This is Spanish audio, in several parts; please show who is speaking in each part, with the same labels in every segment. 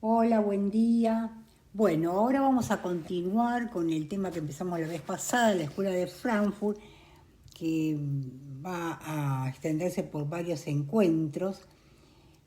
Speaker 1: Hola, buen día. Bueno, ahora vamos a continuar con el tema que empezamos la vez pasada, la Escuela de Frankfurt, que va a extenderse por varios encuentros.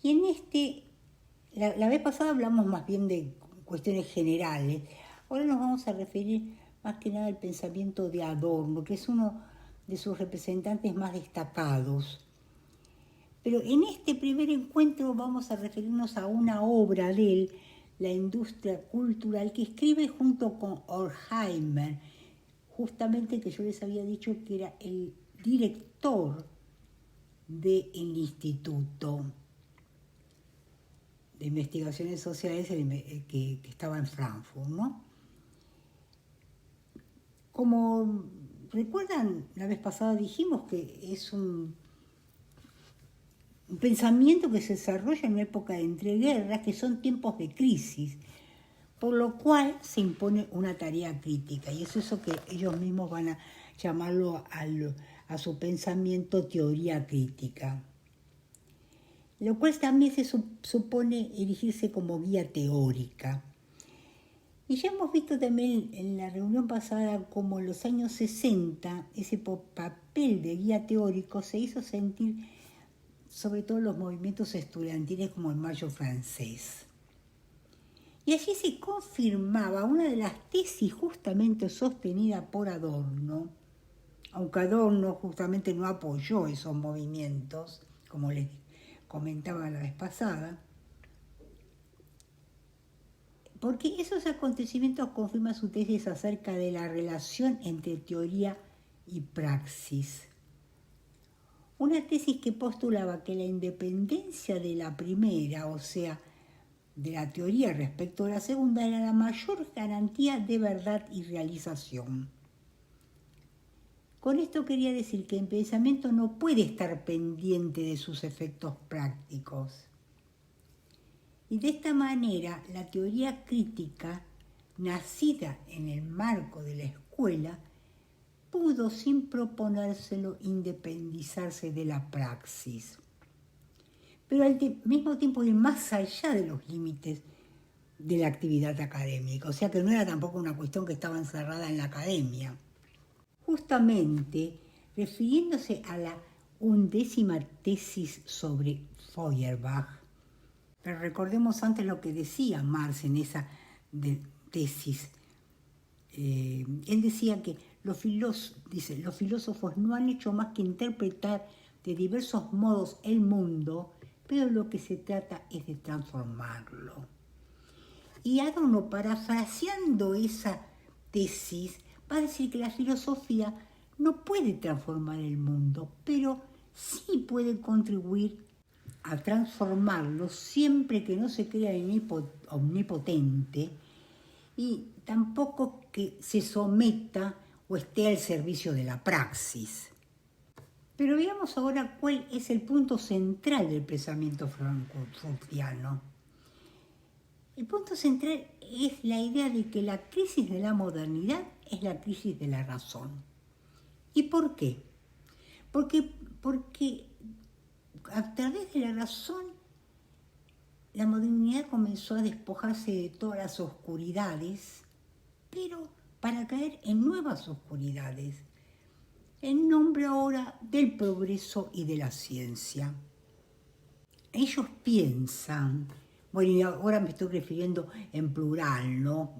Speaker 1: Y en la vez pasada hablamos más bien de cuestiones generales. Ahora nos vamos a referir más que nada al pensamiento de Adorno, que es uno de sus representantes más destacados. Pero en este primer encuentro vamos a referirnos a una obra de él, La industria cultural, que escribe junto con Horkheimer, justamente que yo les había dicho que era el director del Instituto de Investigaciones Sociales que estaba en Frankfurt, ¿no? Como recuerdan, la vez pasada dijimos que es un pensamiento que se desarrolla en una época de entreguerras, que son tiempos de crisis, por lo cual se impone una tarea crítica, y es eso que ellos mismos van a llamarlo a su pensamiento teoría crítica, lo cual también se supone erigirse como guía teórica. Y ya hemos visto también en la reunión pasada como en los años 60 ese papel de guía teórico se hizo sentir sobre todo los movimientos estudiantiles como el Mayo francés. Y allí se confirmaba una de las tesis justamente sostenida por Adorno, aunque Adorno justamente no apoyó esos movimientos, como les comentaba la vez pasada, porque esos acontecimientos confirman su tesis acerca de la relación entre teoría y praxis. Una tesis que postulaba que la independencia de la primera, o sea, de la teoría respecto a la segunda, era la mayor garantía de verdad y realización. Con esto quería decir que el pensamiento no puede estar pendiente de sus efectos prácticos. Y de esta manera, la teoría crítica, nacida en el marco de la escuela, pudo, sin proponérselo, independizarse de la praxis, pero al mismo tiempo ir más allá de los límites de la actividad académica, o sea que no era tampoco una cuestión que estaba encerrada en la academia. Justamente, refiriéndose a la 11ª tesis sobre Feuerbach, pero recordemos antes lo que decía Marx en esa tesis. Él decía que los filósofos no han hecho más que interpretar de diversos modos el mundo, pero lo que se trata es de transformarlo. Y Adorno, parafraseando esa tesis, va a decir que la filosofía no puede transformar el mundo, pero sí puede contribuir a transformarlo siempre que no se crea omnipotente y tampoco que se someta o esté al servicio de la praxis. Pero veamos ahora cuál es el punto central del pensamiento frankfurtiano. El punto central es la idea de que la crisis de la modernidad es la crisis de la razón. ¿Y por qué? Porque a través de la razón la modernidad comenzó a despojarse de todas las oscuridades, pero para caer en nuevas oscuridades, en nombre ahora del progreso y de la ciencia. Ellos piensan, bueno, y ahora me estoy refiriendo en plural, ¿no?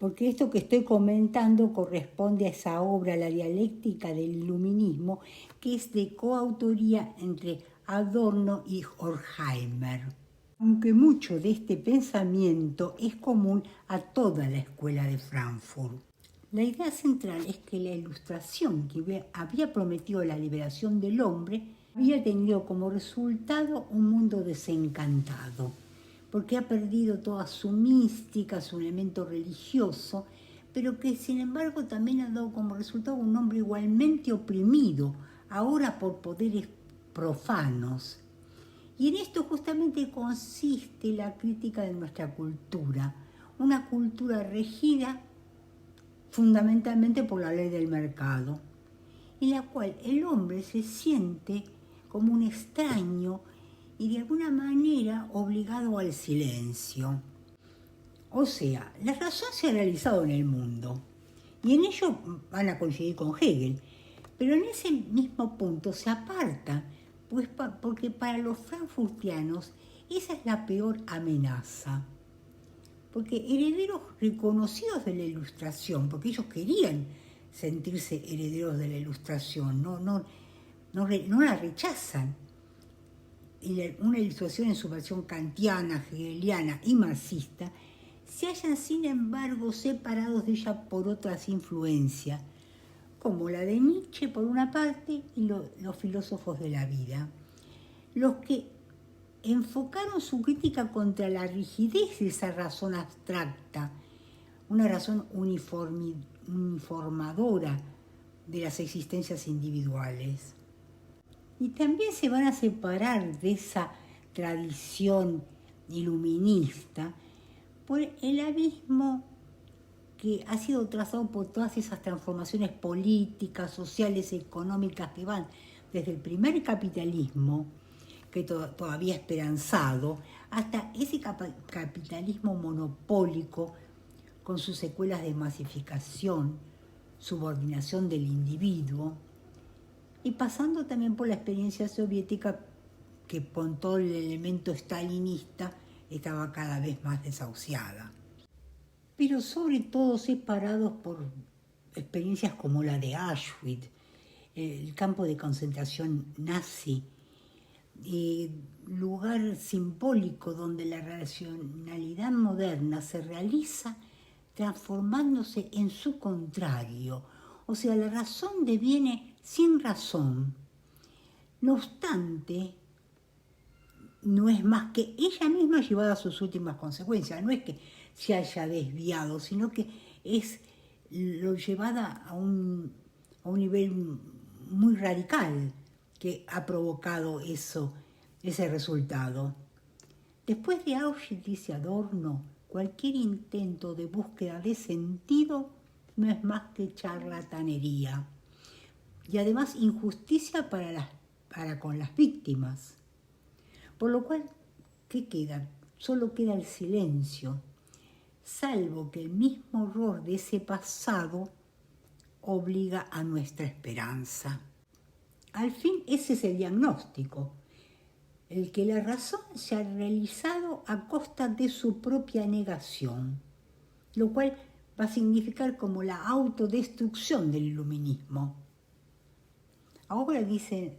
Speaker 1: Porque esto que estoy comentando corresponde a esa obra, La dialéctica del iluminismo, que es de coautoría entre Adorno y Horkheimer. Aunque mucho de este pensamiento es común a toda la escuela de Frankfurt. La idea central es que la Ilustración, que había prometido la liberación del hombre, había tenido como resultado un mundo desencantado, porque ha perdido toda su mística, su elemento religioso, pero que sin embargo también ha dado como resultado un hombre igualmente oprimido, ahora por poderes profanos. Y en esto justamente consiste la crítica de nuestra cultura, una cultura regida fundamentalmente por la ley del mercado, en la cual el hombre se siente como un extraño y de alguna manera obligado al silencio. O sea, la razón se ha realizado en el mundo, y en ello van a coincidir con Hegel, pero en ese mismo punto se aparta, pues porque para los frankfurtianos esa es la peor amenaza. Porque herederos reconocidos de la Ilustración, porque ellos querían sentirse herederos de la Ilustración, no la rechazan. Una Ilustración en su versión kantiana, hegeliana y marxista, se hallan sin embargo separados de ella por otras influencias, como la de Nietzsche por una parte y los filósofos de la vida, los que enfocaron su crítica contra la rigidez de esa razón abstracta, una razón uniformadora de las existencias individuales. Y también se van a separar de esa tradición iluminista por el abismo que ha sido trazado por todas esas transformaciones políticas, sociales, económicas que van desde el primer capitalismo, que todavía esperanzado, hasta ese capitalismo monopólico con sus secuelas de masificación, subordinación del individuo, y pasando también por la experiencia soviética que con todo el elemento stalinista estaba cada vez más desahuciada. Pero sobre todo separados por experiencias como la de Auschwitz, el campo de concentración nazi, lugar simbólico donde la racionalidad moderna se realiza transformándose en su contrario. O sea, la razón deviene sin razón. No obstante, no es más que ella misma llevada a sus últimas consecuencias. No es que se haya desviado, sino que es lo llevada a un nivel muy radical que ha provocado ese resultado. Después de Auschwitz, dice Adorno, cualquier intento de búsqueda de sentido no es más que charlatanería y además injusticia para con las víctimas. Por lo cual, ¿qué queda? Solo queda el silencio, salvo que el mismo horror de ese pasado obliga a nuestra esperanza. Al fin, ese es el diagnóstico, el que la razón se ha realizado a costa de su propia negación, lo cual va a significar como la autodestrucción del iluminismo. Ahora dice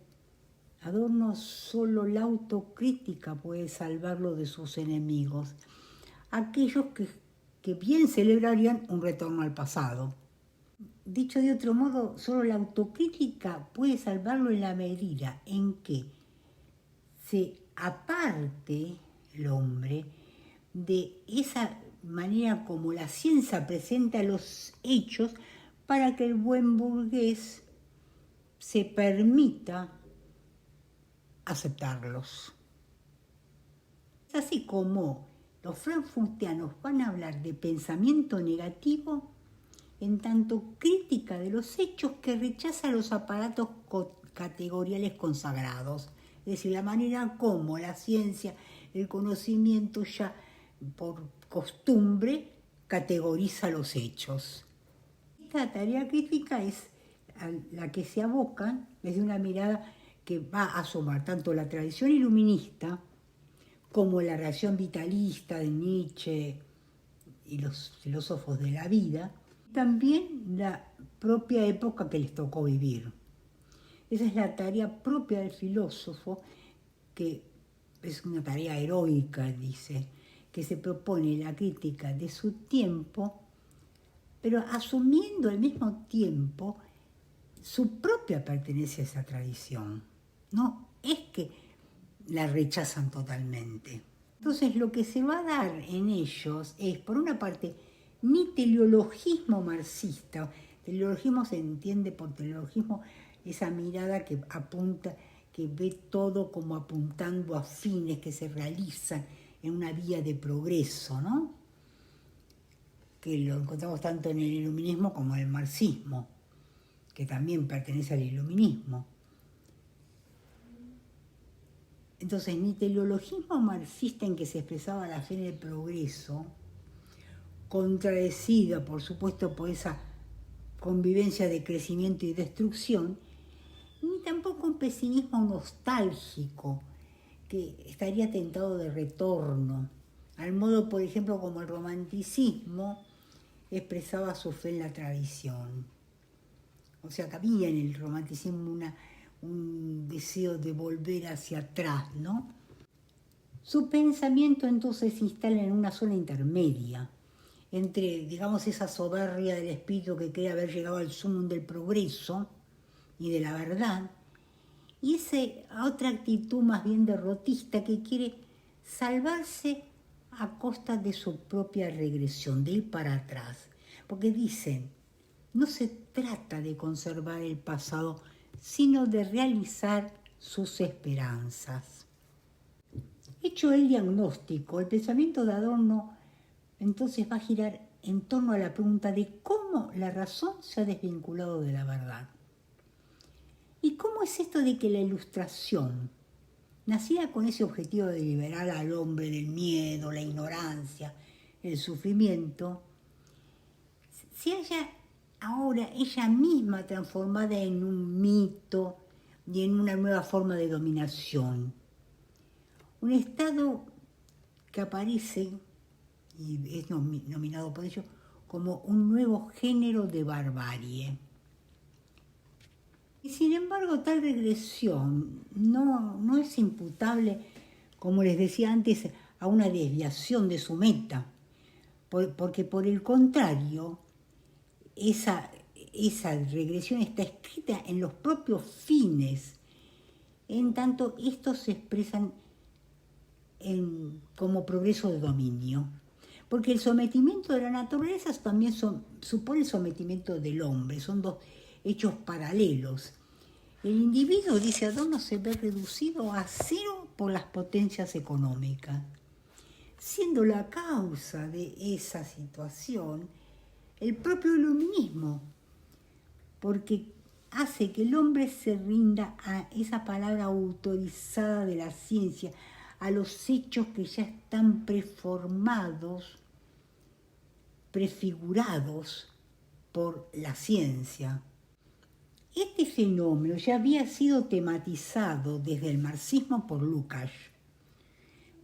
Speaker 1: Adorno, solo la autocrítica puede salvarlo de sus enemigos, aquellos que bien celebrarían un retorno al pasado. Dicho de otro modo, solo la autocrítica puede salvarlo en la medida en que se aparte el hombre de esa manera como la ciencia presenta los hechos para que el buen burgués se permita aceptarlos. Es así como los frankfurtianos van a hablar de pensamiento negativo en tanto crítica de los hechos que rechaza los aparatos categoriales consagrados, es decir, la manera como la ciencia, el conocimiento ya por costumbre categoriza los hechos. Esta tarea crítica es a la que se abocan desde una mirada que va a asomar tanto la tradición iluminista como la reacción vitalista de Nietzsche y los filósofos de la vida, también la propia época que les tocó vivir. Esa es la tarea propia del filósofo, que es una tarea heroica, dice, que se propone la crítica de su tiempo, pero asumiendo al mismo tiempo su propia pertenencia a esa tradición. No es que la rechazan totalmente. Entonces lo que se va a dar en ellos es, por una parte, ni teleologismo marxista. Teleologismo se entiende por teleologismo esa mirada que apunta, que ve todo como apuntando a fines que se realizan en una vía de progreso, ¿no? Que lo encontramos tanto en el iluminismo como en el marxismo, que también pertenece al iluminismo. Entonces, ni teleologismo marxista en que se expresaba la fe en el progreso, contradecida, por supuesto, por esa convivencia de crecimiento y destrucción, ni tampoco un pesimismo nostálgico que estaría tentado de retorno, al modo, por ejemplo, como el romanticismo expresaba su fe en la tradición. O sea, que había en el romanticismo un deseo de volver hacia atrás, ¿no? Su pensamiento entonces se instala en una zona intermedia, entre, digamos, esa soberbia del espíritu que cree haber llegado al sumum del progreso y de la verdad, y esa otra actitud más bien derrotista que quiere salvarse a costa de su propia regresión, de ir para atrás. Porque dicen, no se trata de conservar el pasado, sino de realizar sus esperanzas. Hecho el diagnóstico, el pensamiento de Adorno entonces va a girar en torno a la pregunta de cómo la razón se ha desvinculado de la verdad. ¿Y cómo es esto de que la Ilustración, nacida con ese objetivo de liberar al hombre del miedo, la ignorancia, el sufrimiento, se haya ahora ella misma transformada en un mito y en una nueva forma de dominación? Un estado que aparece, y es nominado por ello, como un nuevo género de barbarie. Y sin embargo, tal regresión no es imputable, como les decía antes, a una desviación de su meta, porque por el contrario, esa regresión está escrita en los propios fines, en tanto estos se expresan como progreso de dominio. Porque el sometimiento de la naturaleza también supone el sometimiento del hombre, son dos hechos paralelos. El individuo, dice Adorno, se ve reducido a cero por las potencias económicas, siendo la causa de esa situación el propio iluminismo, porque hace que el hombre se rinda a esa palabra autorizada de la ciencia, a los hechos que ya están preformados, prefigurados por la ciencia. Este fenómeno ya había sido tematizado desde el marxismo por Lukács,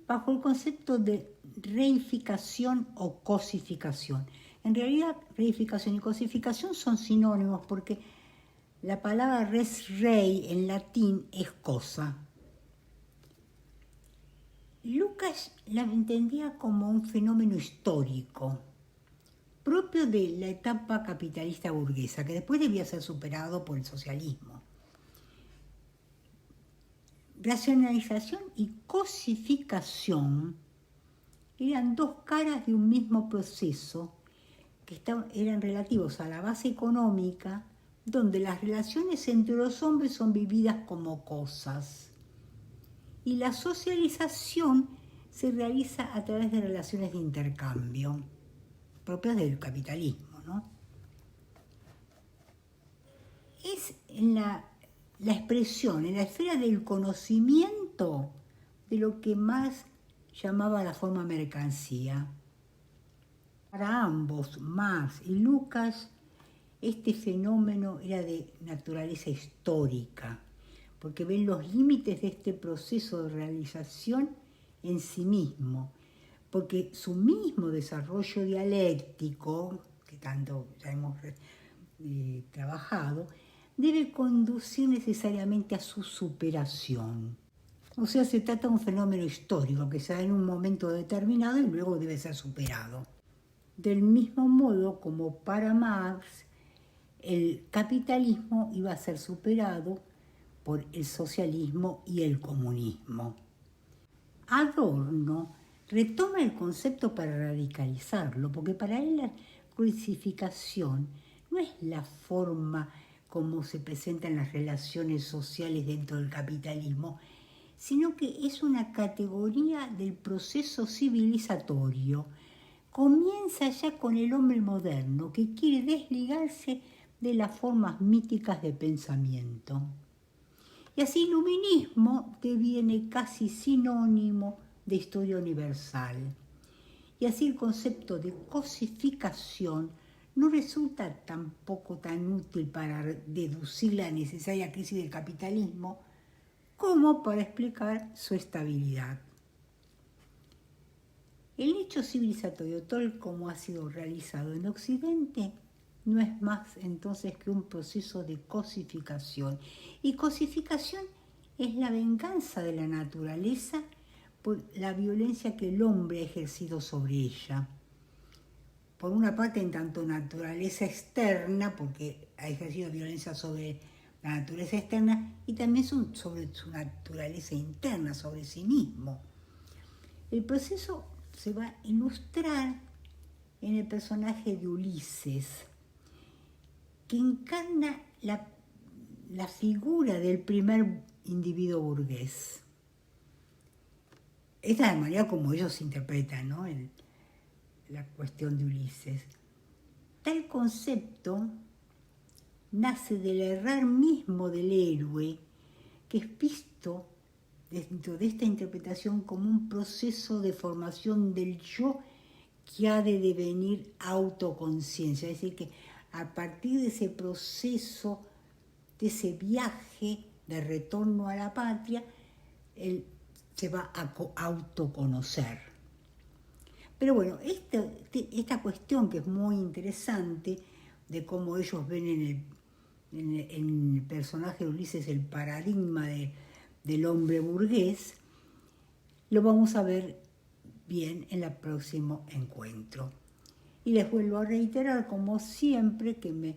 Speaker 1: bajo el concepto de reificación o cosificación. En realidad, reificación y cosificación son sinónimos porque la palabra res rei en latín es cosa. Lukács la entendía como un fenómeno histórico, propio de la etapa capitalista burguesa, que después debía ser superado por el socialismo. Racionalización y cosificación eran dos caras de un mismo proceso que eran relativos a la base económica, donde las relaciones entre los hombres son vividas como cosas. Y la socialización se realiza a través de relaciones de intercambio, propias del capitalismo, ¿no? Es en la expresión, en la esfera del conocimiento, de lo que más llamaba la forma mercancía. Para ambos, Marx y Lukács, este fenómeno era de naturaleza histórica, porque ven los límites de este proceso de realización en sí mismo, porque su mismo desarrollo dialéctico, que tanto ya hemos trabajado, debe conducir necesariamente a su superación. O sea, se trata de un fenómeno histórico que se da en un momento determinado y luego debe ser superado. Del mismo modo como para Marx, el capitalismo iba a ser superado por el socialismo y el comunismo. Adorno retoma el concepto para radicalizarlo, porque para él la crucificación no es la forma como se presentan las relaciones sociales dentro del capitalismo, sino que es una categoría del proceso civilizatorio. Comienza ya con el hombre moderno, que quiere desligarse de las formas míticas de pensamiento. Y así iluminismo deviene casi sinónimo de historia universal. Y así el concepto de cosificación no resulta tampoco tan útil para deducir la necesaria crisis del capitalismo como para explicar su estabilidad. El hecho civilizatorio, tal como ha sido realizado en Occidente, no es más entonces que un proceso de cosificación. Y cosificación es la venganza de la naturaleza por la violencia que el hombre ha ejercido sobre ella. Por una parte, en tanto naturaleza externa, porque ha ejercido violencia sobre la naturaleza externa, y también sobre su naturaleza interna, sobre sí mismo. El proceso se va a ilustrar en el personaje de Ulises, que encarna la figura del primer individuo burgués. Esta es la manera como ellos interpretan, ¿no?, la cuestión de Ulises. Tal concepto nace del errar mismo del héroe, que es visto dentro de esta interpretación como un proceso de formación del yo que ha de devenir autoconciencia. Es decir, que a partir de ese proceso, de ese viaje de retorno a la patria, él se va a autoconocer. Pero bueno, esta cuestión que es muy interesante de cómo ellos ven en el personaje de Ulises el paradigma del hombre burgués, lo vamos a ver bien en el próximo encuentro. Y les vuelvo a reiterar, como siempre, que me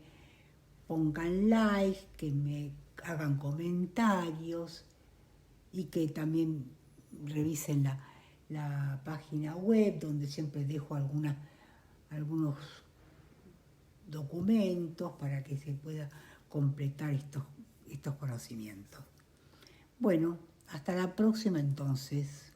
Speaker 1: pongan like, que me hagan comentarios y que también revisen la página web, donde siempre dejo algunos documentos para que se pueda completar estos conocimientos. Bueno, hasta la próxima entonces.